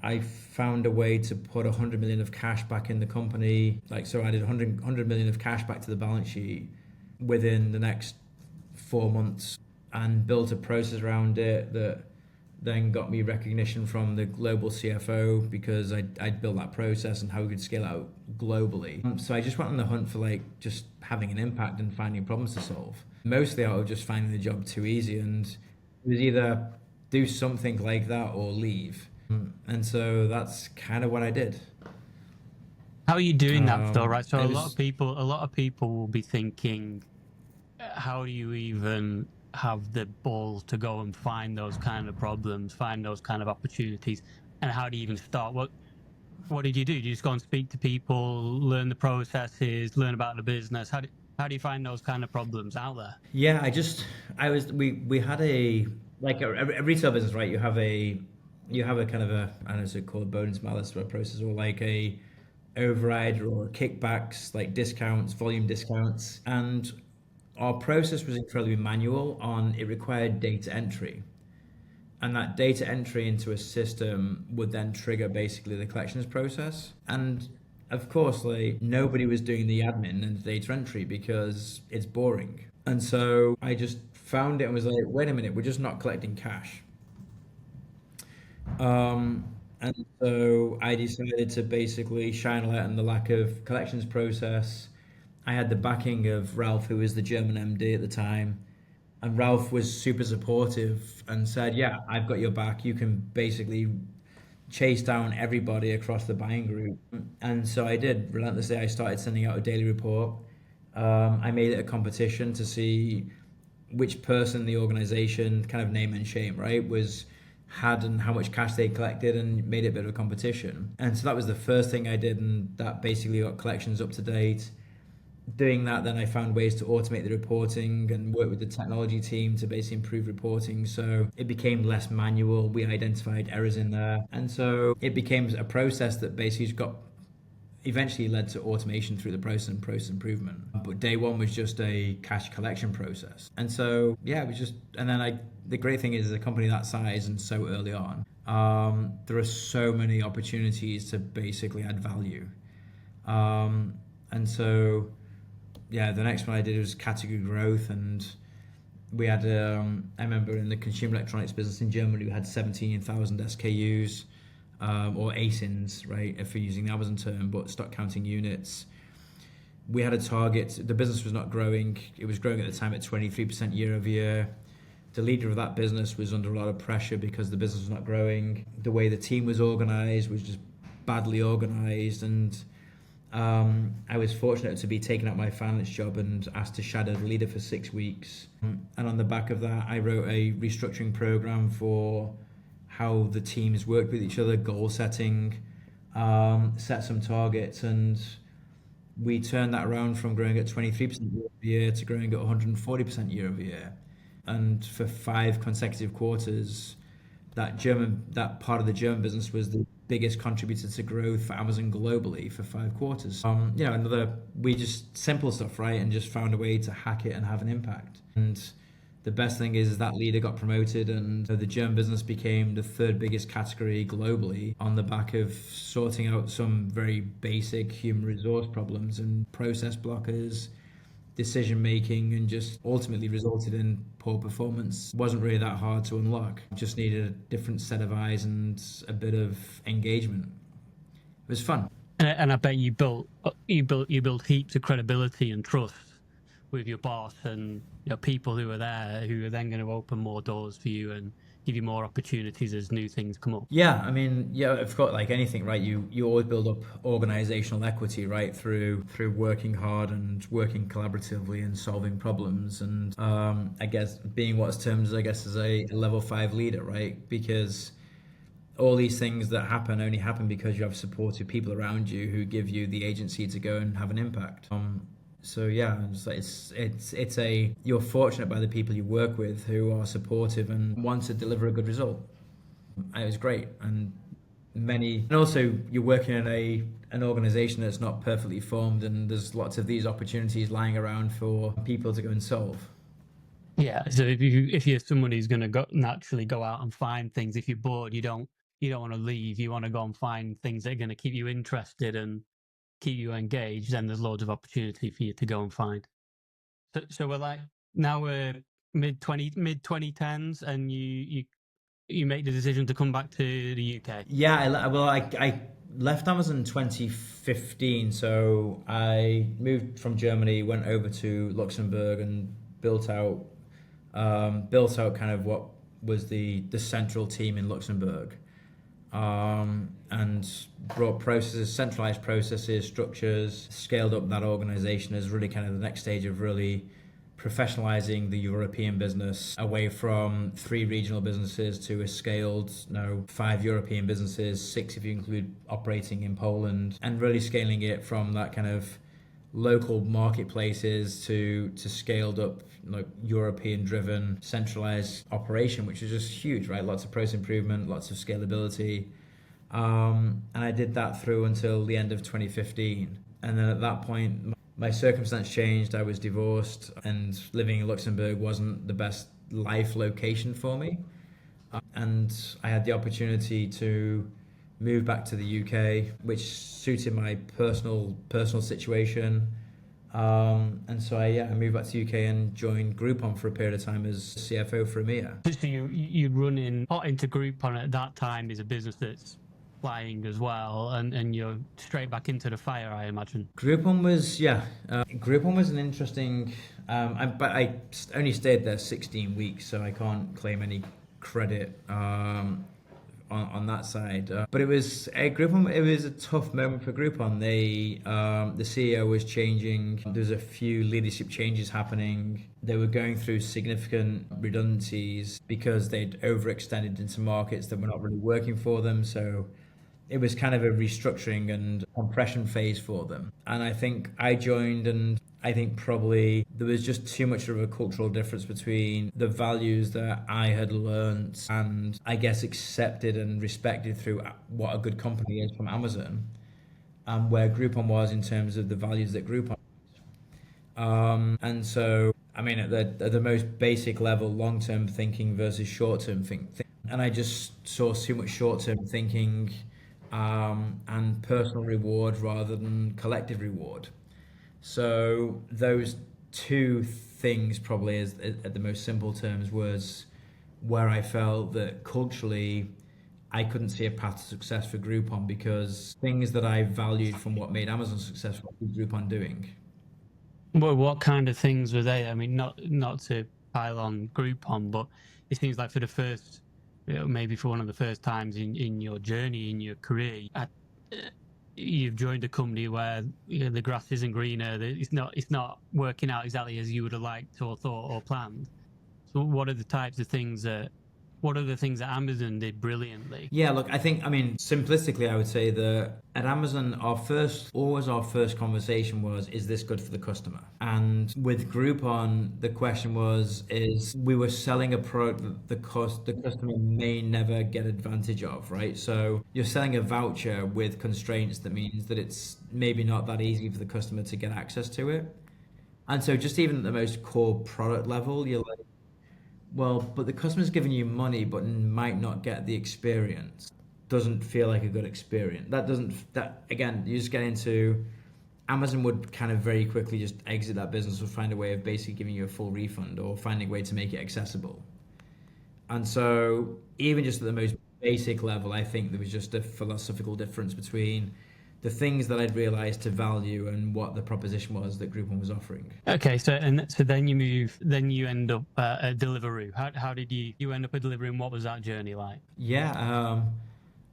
I found a way to put 100 million of cash back in the company. Like, so I did 100 million of cash back to the balance sheet within the next 4 months and built a process around it that then got me recognition from the global CFO because I'd built that process and how we could scale out globally. So I just went on the hunt for like just having an impact and finding problems to solve. Mostly out of just finding the job too easy, and it was either do something like that or leave. And so that's kind of what I did. How are you doing that though, right? So It was a lot of people will be thinking, how do you even have the balls to go and find those kind of problems, find those kind of opportunities, and how do you even start? What did you do? Did you just go and speak to people, learn the processes, learn about the business? How do you find those kind of problems out there? Yeah, we had a like a retail business, right? You have a kind of a, I don't know, is it called a bonus malus or a process, or like a override or kickbacks, like discounts, volume discounts. And our process was incredibly manual on it required data entry. And that data entry into a system would then trigger basically the collections process. And of course, like nobody was doing the admin and the data entry because it's boring. And so I just found it and was like, wait a minute, we're just not collecting cash. And so I decided to basically shine a light on the lack of collections process. I had the backing of Ralph, who was the German MD at the time, and Ralph was super supportive and said, "Yeah, I've got your back. You can basically chase down everybody across the buying group." And so I did relentlessly. I started sending out a daily report. I made it a competition to see which person in the organization, kind of name and shame, right, was had and how much cash they collected, and made it a bit of a competition. And so that was the first thing I did, and that basically got collections up to date. Doing that, then I found ways to automate the reporting and work with the technology team to basically improve reporting. So it became less manual. We identified errors in there. And so it became a process that basically got eventually led to automation through the process and process improvement. But day one was just a cash collection process. And so, yeah, it was just, and then the great thing is a company that size and so early on, there are so many opportunities to basically add value. And so, yeah, the next one I did was category growth, and we had I remember in the consumer electronics business in Germany we had 17,000 SKUs, or ASINs, right, if you're using the Amazon term, but stock counting units. We had a target. The business was not growing. It was growing at the time at 23% year over year. The leader of that business was under a lot of pressure because the business was not growing. The way the team was organized was just badly organized, and I was fortunate to be taken out my finance job and asked to shadow the leader for 6 weeks. And on the back of that, I wrote a restructuring program for how the teams worked with each other, goal setting, set some targets, and we turned that around from growing at 23% year over year to growing at 140% year over year. And for 5 consecutive quarters, that part of the German business was the biggest contributor to growth for Amazon globally for 5 quarters. We just simple stuff, right? And just found a way to hack it and have an impact. And the best thing is that leader got promoted, and the German business became the third biggest category globally on the back of sorting out some very basic human resource problems and process blockers decision making and just ultimately resulted in poor performance. It wasn't really that hard to unlock. Just needed a different set of eyes and a bit of engagement. It was fun. And I bet you built heaps of credibility and trust with your boss and people who are there who are then going to open more doors for you and give you more opportunities as new things come up. Yeah, I mean, yeah, of course, like anything, right? You always build up organizational equity, right, through working hard and working collaboratively and solving problems, and I guess being what's termed, I guess, as a level 5 leader, right? Because all these things that happen only happen because you have supportive people around you who give you the agency to go and have an impact. So yeah, it's a you're fortunate by the people you work with who are supportive and want to deliver a good result. And it was great, and also you're working in an organization that's not perfectly formed, and there's lots of these opportunities lying around for people to go and solve. Yeah. So if you're someone who's going to naturally go out and find things, if you're bored, you don't want to leave. You want to go and find things that are going to keep you interested and keep you engaged. Then there's loads of opportunity for you to go and find. So we're like now we're mid 2010s, and you make the decision to come back to the UK. Yeah, I left Amazon in 2015, so I moved from Germany, went over to Luxembourg, and built out kind of what was the central team in Luxembourg, and brought processes, centralized processes, structures, scaled up that organization as really kind of the next stage of really professionalizing the European business away from 3 regional businesses to a scaled, 5 European businesses, 6 if you include operating in Poland, and really scaling it from that kind of local marketplaces to scaled up, like European driven centralized operation, which is just huge, right? Lots of process improvement, lots of scalability, and I did that through until the end of 2015, and then at that point my circumstance changed. I was divorced, and living in Luxembourg wasn't the best life location for me, and I had the opportunity to move back to the UK, which suited my personal situation. And so I moved back to the UK and joined Groupon for a period of time as CFO for EMEA. So you run into Groupon at that time is a business that's flying as well, and you're straight back into the fire, I imagine. Groupon was an interesting. But I only stayed there 16 weeks, so I can't claim any credit on that side. But it was Groupon. It was a tough moment for Groupon. The CEO was changing. There's a few leadership changes happening. They were going through significant redundancies because they'd overextended into markets that were not really working for them. So it was kind of a restructuring and compression phase for them. And I think I joined, and I think probably there was just too much of a cultural difference between the values that I had learned and I guess accepted and respected through what a good company is from Amazon, and where Groupon was in terms of the values that Groupon. And so, I mean, at the most basic level, long-term thinking versus short-term thinking. And I just saw too much short-term thinking and personal reward rather than collective reward. So those two things, probably as at the most simple terms, was where I felt that culturally I couldn't see a path to success for Groupon, because things that I valued from what made Amazon successful, what was Groupon doing? Well, what kind of things were they? I mean, not to pile on Groupon, but it seems like for the first, maybe for one of the first times in your journey, in your career, you've joined a company where the grass isn't greener. It's not working out exactly as you would have liked or thought or planned. So, what are the things that Amazon did brilliantly? Yeah, look, I mean, simplistically, I would say that at Amazon, our first conversation was, is this good for the customer? And with Groupon, the question is we were selling a product that the customer may never get advantage of, right? So you're selling a voucher with constraints that means that it's maybe not that easy for the customer to get access to it. And so just even at the most core product level, you're like, well, but the customer's giving you money but might not get the experience. Doesn't feel like a good experience. That again, you just get into Amazon would kind of very quickly just exit that business or find a way of basically giving you a full refund or finding a way to make it accessible. And so even just at the most basic level, I think there was just a philosophical difference between the things that I'd realized to value and what the proposition was that Groupon was offering. Okay, so then you end up at Deliveroo. How did you end up at Deliveroo, and what was that journey like? Yeah,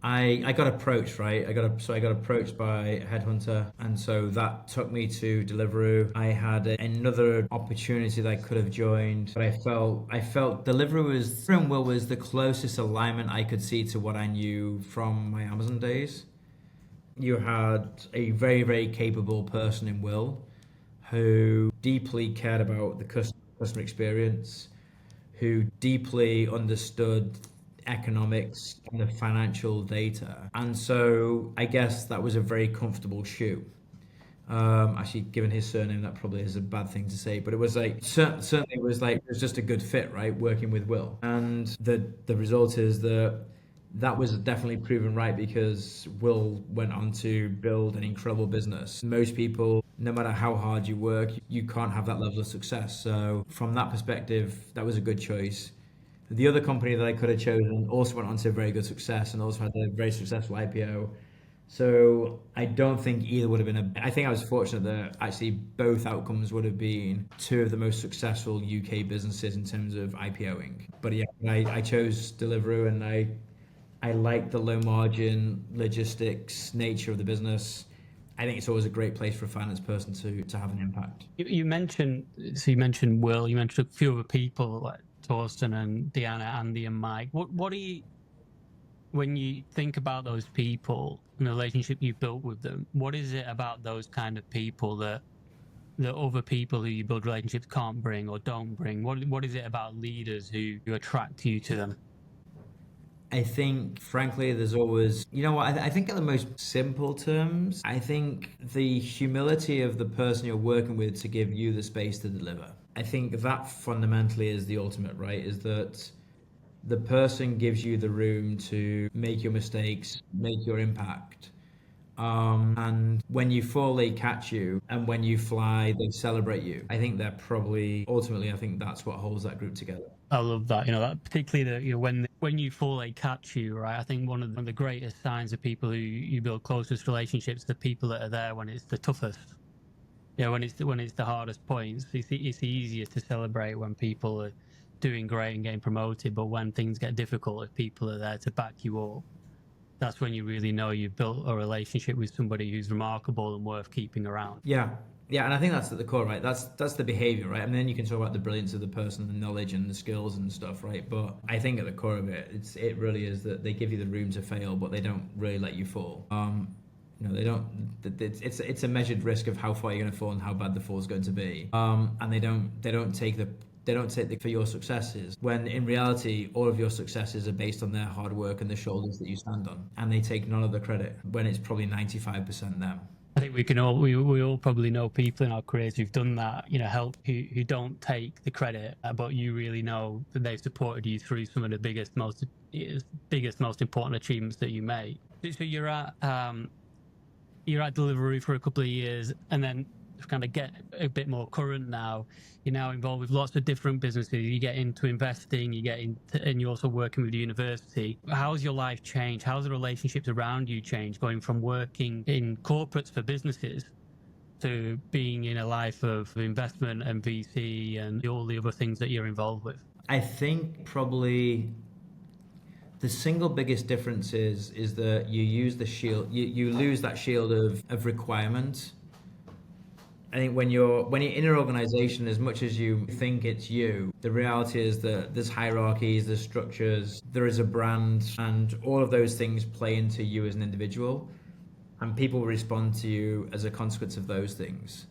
I got approached, right? I got approached by a headhunter, and so that took me to Deliveroo. I had another opportunity that I could have joined, but I felt Deliveroo was the closest alignment I could see to what I knew from my Amazon days. You had a very, very capable person in Will who deeply cared about the customer experience, who deeply understood economics and the financial data. And so I guess that was a very comfortable shoe. Actually, given his surname, that probably is a bad thing to say, but it was like certainly it was just a good fit, right? Working with Will, and the result is that was definitely proven right because Will went on to build an incredible business. Most people, no matter how hard you work, you can't have that level of success. So from that perspective, that was a good choice. The other company that I could have chosen also went on to very good success and also had a very successful IPO. So I don't think either would have been I think I was fortunate that actually both outcomes would have been two of the most successful UK businesses in terms of IPOing. But yeah, I chose Deliveroo, and I like the low margin logistics nature of the business. I think it's always a great place for a finance person to have an impact. You mentioned Will, you mentioned a few other people like Torsten and Deanna, Andy and Mike. What do you, when you think about those people and the relationship you've built with them, what is it about those kind of people that the other people who you build relationships can't bring or don't bring? What is it about leaders who attract you to them? I think, frankly, there's always, you know what, I think in the most simple terms, I think the humility of the person you're working with to give you the space to deliver. I think that fundamentally is the ultimate, right? Is that the person gives you the room to make your mistakes, make your impact. And when you fall, they catch you, and when you fly, they celebrate you. I think they're probably ultimately. I think that's what holds that group together. I love that. That particularly when you fall, they catch you, right? I think one of the greatest signs of people who you build closest relationships, the people that are there when it's the toughest. When it's the hardest points. It's easier to celebrate when people are doing great and getting promoted, but when things get difficult, if people are there to back you up, that's when you really know you've built a relationship with somebody who's remarkable and worth keeping around. Yeah. Yeah, and I think that's at the core, right? That's the behavior, right? And then you can talk about the brilliance of the person, the knowledge and the skills and stuff, right? But I think at the core of it, it really is that they give you the room to fail, but they don't really let you fall. They don't. It's a measured risk of how far you're going to fall and how bad the fall is going to be. And they don't take the for your successes, when in reality all of your successes are based on their hard work and the shoulders that you stand on, and they take none of the credit when it's probably 95% them. I think we all probably know people in our careers who've done that, help who don't take the credit, but you really know that they've supported you through some of the biggest, most important achievements that you made. So you're at Deliveroo for a couple of years, and then to kind of get a bit more current now, you're now involved with lots of different businesses. You get into investing, and you're also working with the university. How's your life changed? How's the relationships around you changed, going from working in corporates for businesses to being in a life of investment and VC and all the other things that you're involved with? I think probably the single biggest difference is that you use the shield, you lose that shield of requirement. I think when you're in an organization, as much as you think it's you, the reality is that there's hierarchies, there's structures, there is a brand, and all of those things play into you as an individual, and people respond to you as a consequence of those things.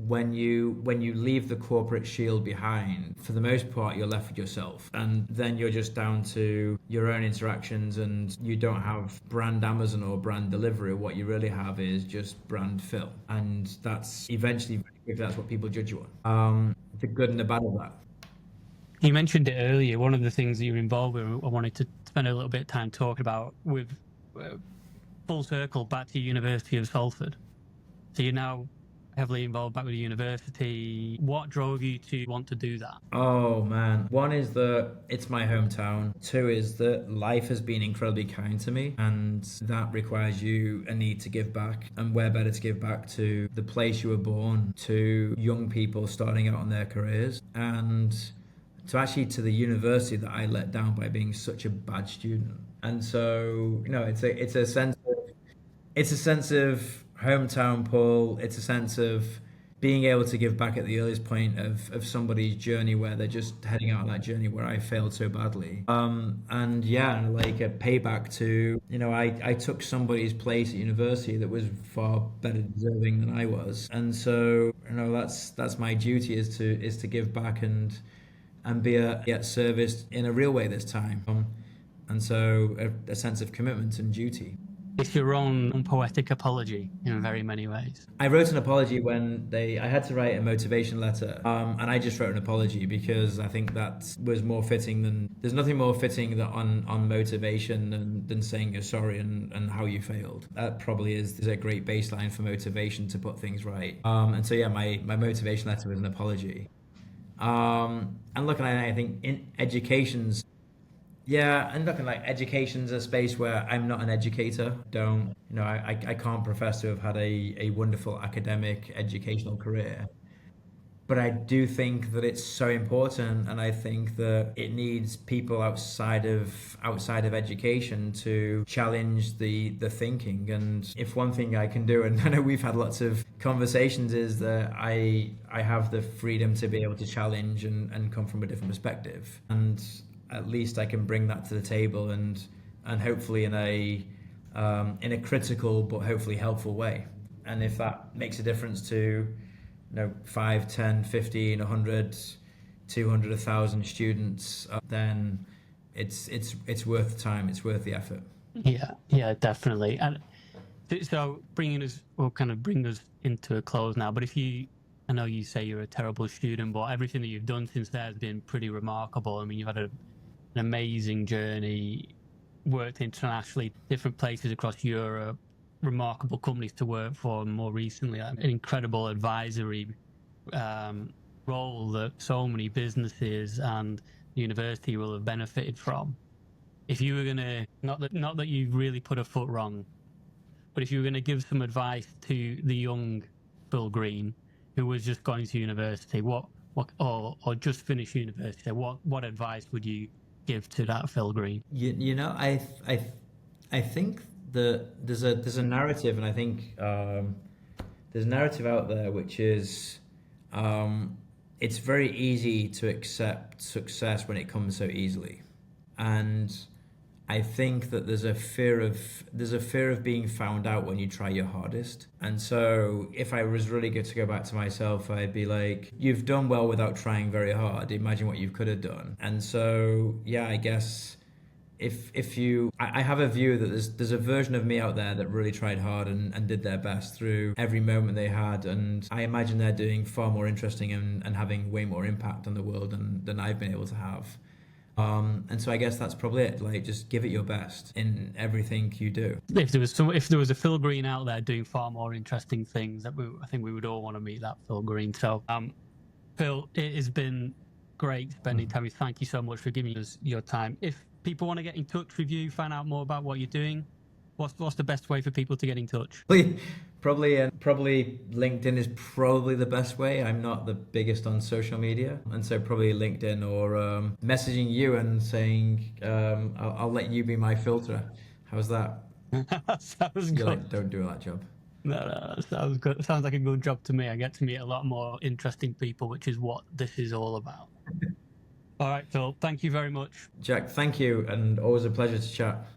When you leave the corporate shield behind, for the most part, you're left with yourself, and then you're just down to your own interactions, and you don't have brand Amazon or brand Deliveroo. What you really have is just brand Phil, and that's eventually that's what people judge you on. The good and the bad of that. You mentioned it earlier. One of the things that you're involved with, I wanted to spend a little bit of time talking about with full circle back to University of Salford. So you're now heavily involved back with the university. What drove you to want to do that? Oh man. One is that it's my hometown. Two is that life has been incredibly kind to me, and that requires you a need to give back. And where better to give back to the place you were born, to young people starting out on their careers, and to the university that I let down by being such a bad student. And so, it's a sense of hometown pull. It's a sense of being able to give back at the earliest point of somebody's journey where they're just heading out on that journey where I failed so badly. And yeah, like a payback to, I took somebody's place at university that was far better deserving than I was. And so, that's my duty is to give back and be at service in a real way this time. And so a sense of commitment and duty. It's your own poetic apology in very many ways. I wrote an apology when I had to write a motivation letter, and I just wrote an apology because I think that was more fitting there's nothing more fitting on motivation than saying you're sorry and how you failed. That probably is a great baseline for motivation to put things right. And so yeah, my motivation letter was an apology. And look, I think in education's education's a space where I'm not an educator. I can't profess to have had a wonderful academic educational career. But I do think that it's so important, and I think that it needs people outside of education to challenge the thinking. And if one thing I can do, and I know we've had lots of conversations, is that I have the freedom to be able to challenge and come from a different perspective. And at least I can bring that to the table and hopefully in a critical but hopefully helpful way. And if that makes a difference to 5, 10, 15, 100, 200, 1,000 students, then it's worth the time, it's worth the effort. Yeah, definitely. And so bring us into a close now. But I know you say you're a terrible student, but everything that you've done since then has been pretty remarkable. I mean, you've had an amazing journey, worked internationally, different places across Europe, remarkable companies to work for, and more recently, an incredible advisory role that so many businesses and the university will have benefited from. If you were going to, not that you've really put a foot wrong, but if you were going to give some advice to the young Phil Green who was just going to university, or just finished university, what advice would you give to that Phil Green? I think that there's a narrative, and I think there's a narrative out there which is it's very easy to accept success when it comes so easily, and I think that there's a fear of being found out when you try your hardest. And so if I was really good to go back to myself, I'd be like, you've done well without trying very hard. Imagine what you could have done. And so yeah, I guess I have a view that there's a version of me out there that really tried hard and did their best through every moment they had, and I imagine they're doing far more interesting and having way more impact on the world than I've been able to have. And so I guess that's probably it. Like, just give it your best in everything you do. If there was a Phil Green out there doing far more interesting things, I think we would all want to meet that Phil Green. So, Phil, it has been great spending time with you. Thank you so much for giving us your time. If people want to get in touch with you, find out more about what you're doing, what's the best way for people to get in touch? Probably LinkedIn is probably the best way. I'm not the biggest on social media, and so probably LinkedIn or messaging you and saying I'll let you be my filter. How's that? Sounds good. Like, don't do that job. No, sounds good. Sounds like a good job to me. I get to meet a lot more interesting people, which is what this is all about. All right, Phil, thank you very much. Jack, thank you, and always a pleasure to chat.